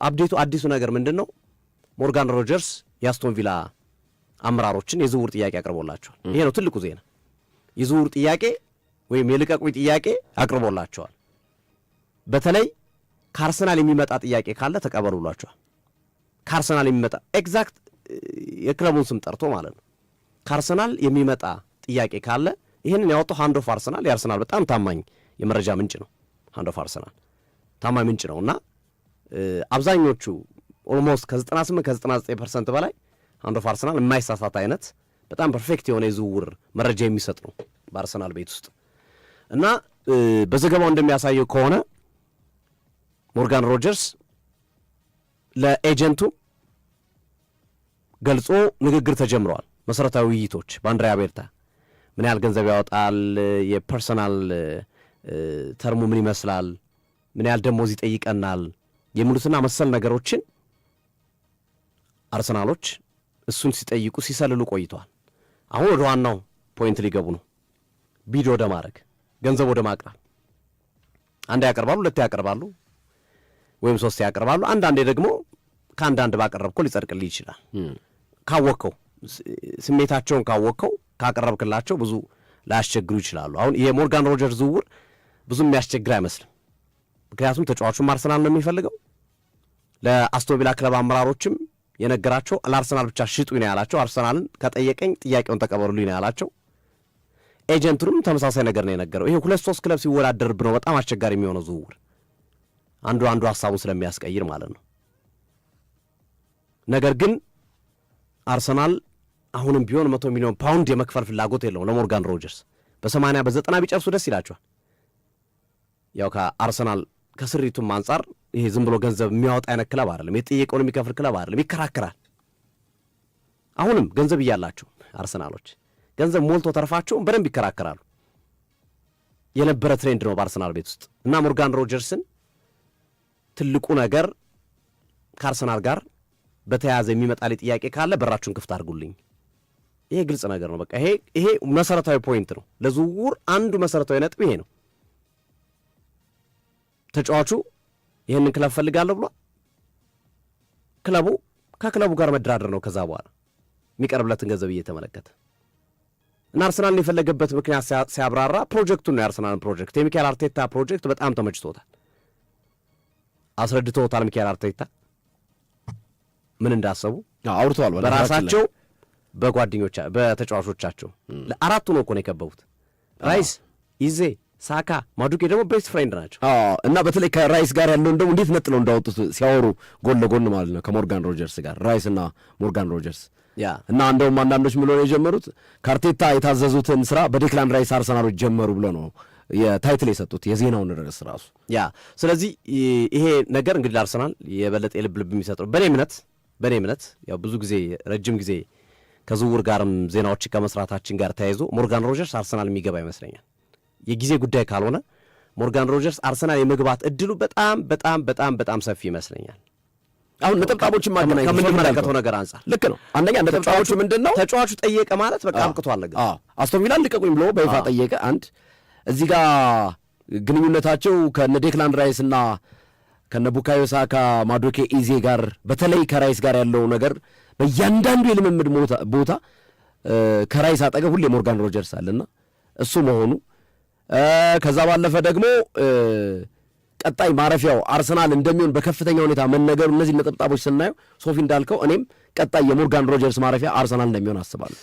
አፕዴቱ አዲሱ ነገር ምንድነው? ሞርጋን ሮጀርስ የአስቶን ቪላ አመራሮችን የዝውውር ጥያቄ አቅርቦላቸዋል። ይሄ ነው ትልቁ ዜና። የዝውውር ጥያቄ ወይም የልቀቁኝ ጥያቄ አቅርቦላቸዋል። በተለይ ከአርሰናል የሚመጣ ጥያቄ ካለ ተቀበሉ ብሏቸዋል። ከአርሰናል የሚመጣ ኤግዛክት የክለቡን ስም ጠርቶ ማለት ነው። ከአርሰናል የሚመጣ ጥያቄ ካለ ይህንን ያወጣው ሃንድ ኦፍ አርሰናል፣ የአርሰናል በጣም ታማኝ የመረጃ ምንጭ ነው። ሃንድ ኦፍ አርሰናል ታማኝ ምንጭ ነው እና አብዛኞቹ ኦልሞስት ከ98 ከ99% በላይ ሃንድ ኦፍ አርሰናል የማይሳሳት አይነት በጣም ፐርፌክት የሆነ የዝውውር መረጃ የሚሰጥ ነው በአርሰናል ቤት ውስጥ እና በዘገባው እንደሚያሳየው ከሆነ ሞርጋን ሮጀርስ ለኤጀንቱ ገልጾ ንግግር ተጀምረዋል። መሰረታዊ ውይይቶች በአንድሪያ ቤርታ ምን ያህል ገንዘብ ያወጣል፣ የፐርሰናል ተርሙ ምን ይመስላል፣ ምን ያህል ደሞዝ ይጠይቀናል የሚሉትና መሰል ነገሮችን አርሰናሎች እሱን ሲጠይቁ ሲሰልሉ ቆይተዋል። አሁን ወደ ዋናው ፖይንት ሊገቡ ነው። ቢድ ወደ ማድረግ ገንዘብ ወደ ማቅረብ አንድ ያቀርባሉ፣ ሁለት ያቀርባሉ፣ ወይም ሶስት ያቀርባሉ። አንዳንዴ ደግሞ ከአንዳንድ ባቀረብከው ሊጸድቅልህ ይችላል። ካወቅከው ስሜታቸውን ካወቅከው ካቀረብክላቸው ብዙ ላያስቸግሩ ይችላሉ። አሁን የሞርጋን ሮጀርስ ዝውውር ብዙ የሚያስቸግር አይመስልም። ምክንያቱም ተጫዋቹም አርሰናል ነው የሚፈልገው። ለአስቶን ቪላ ክለብ አመራሮችም የነገራቸው ለአርሰናል ብቻ ሽጡኝ ነው ያላቸው። አርሰናልን ከጠየቀኝ ጥያቄውን ተቀበሉልኝ ነው ያላቸው። ኤጀንቱንም ተመሳሳይ ነገር ነው የነገረው። ይሄ 2-3 ክለብ ሲወዳደርብ ነው በጣም አስቸጋሪ የሚሆነው ዝውውር፣ አንዱ ሀሳቡን ስለሚያስቀይር ማለት ነው። ነገር ግን አርሰናል አሁንም ቢሆን 100 ሚሊዮን ፓውንድ የመክፈል ፍላጎት የለውም ለሞርጋን ሮጀርስ። በ80 በ90 ቢጨርሱ ደስ ይላቸዋል። ያው ከአርሰናል ከስሪቱም አንጻር ይሄ ዝም ብሎ ገንዘብ የሚያወጣ አይነት ክለብ አይደለም፣ የጠየቀውን የሚከፍል ክለብ አይደለም፣ ይከራከራል። አሁንም ገንዘብ እያላቸው አርሰናሎች ገንዘብ ሞልቶ ተርፋቸውን በደንብ ይከራከራሉ። የነበረ ትሬንድ ነው በአርሰናል ቤት ውስጥ እና ሞርጋን ሮጀርስን ትልቁ ነገር ከአርሰናል ጋር በተያያዘ የሚመጣልኝ ጥያቄ ካለ በራችሁን ክፍት አድርጉልኝ። ይሄ ግልጽ ነገር ነው። በቃ ይሄ መሰረታዊ ፖይንት ነው። ለዝውውር አንዱ መሰረታዊ ነጥብ ይሄ ነው። ተጫዋቹ ይህንን ክለብ ፈልጋለሁ ብሏል። ከክለቡ ጋር መደራደር ነው ከዛ በኋላ የሚቀርብለትን ገንዘብ እየተመለከተ እና አርሰናልን የፈለገበት ምክንያት ሲያብራራ ፕሮጀክቱን ነው። የአርሰናልን ፕሮጀክት የሚካኤል አርቴታ ፕሮጀክት በጣም ተመችቶታል፣ አስረድተውታል። ሚካኤል አርቴታ ምን እንዳሰቡ አውርተዋል። በራሳቸው በተጫዋቾቻቸው ለአራቱ ነው እኮ ነው የከበቡት። ራይስ፣ ኢዜ፣ ሳካ፣ ማዱኬ ደግሞ ቤስት ፍሬንድ ናቸው እና በተለይ ከራይስ ጋር ያለው እንደው እንዴት ነጥለው እንዳወጡት ሲያወሩ ጎን ለጎን ማለት ነው ከሞርጋን ሮጀርስ ጋር ራይስ እና ሞርጋን ሮጀርስ እና እንደውም አንዳንዶች ምሎ ነው የጀመሩት ከአርቴታ የታዘዙትን ስራ በዴክላን ራይስ አርሰናሎች ጀመሩ ብሎ ነው የታይትል የሰጡት የዜናውን ርዕስ ራሱ። ስለዚህ ይሄ ነገር እንግዲህ ለአርሰናል የበለጠ የልብ የሚሰጠው በእኔ እምነት ያው ብዙ ጊዜ ረጅም ጊዜ ከዝውውር ጋርም ዜናዎች ከመስራታችን ጋር ተያይዞ ሞርጋን ሮጀርስ አርሰናል የሚገባ ይመስለኛል። የጊዜ ጉዳይ ካልሆነ ሞርጋን ሮጀርስ አርሰናል የመግባት እድሉ በጣም በጣም በጣም በጣም ሰፊ ይመስለኛል። አሁን ነጥብጣቦችን ማገናኘት ከምንመለከተው ነገር አንጻር ልክ ነው። አንደኛ ነጥብጣቦቹ ምንድነው? ተጫዋቹ ጠየቀ ማለት በቃ አብቅቷል ነገር። አስቶን ቪላ ልቀቁኝ ብሎ በይፋ ጠየቀ። አንድ እዚህ ጋር ግንኙነታቸው ከነ ዴክላን ራይስ እና ከነ ቡካዮ ሳካ፣ ማዱኬ፣ ኢዜ ጋር በተለይ ከራይስ ጋር ያለው ነገር በእያንዳንዱ የልምምድ ቦታ ከራይስ አጠገብ ሁሌ ሞርጋን ሮጀርስ አለና እሱ መሆኑ ከዛ ባለፈ ደግሞ ቀጣይ ማረፊያው አርሰናል እንደሚሆን በከፍተኛ ሁኔታ መነገሩ እነዚህ ነጥብጣቦች ስናየው ሶፊ እንዳልከው እኔም ቀጣይ የሞርጋን ሮጀርስ ማረፊያ አርሰናል እንደሚሆን አስባለሁ።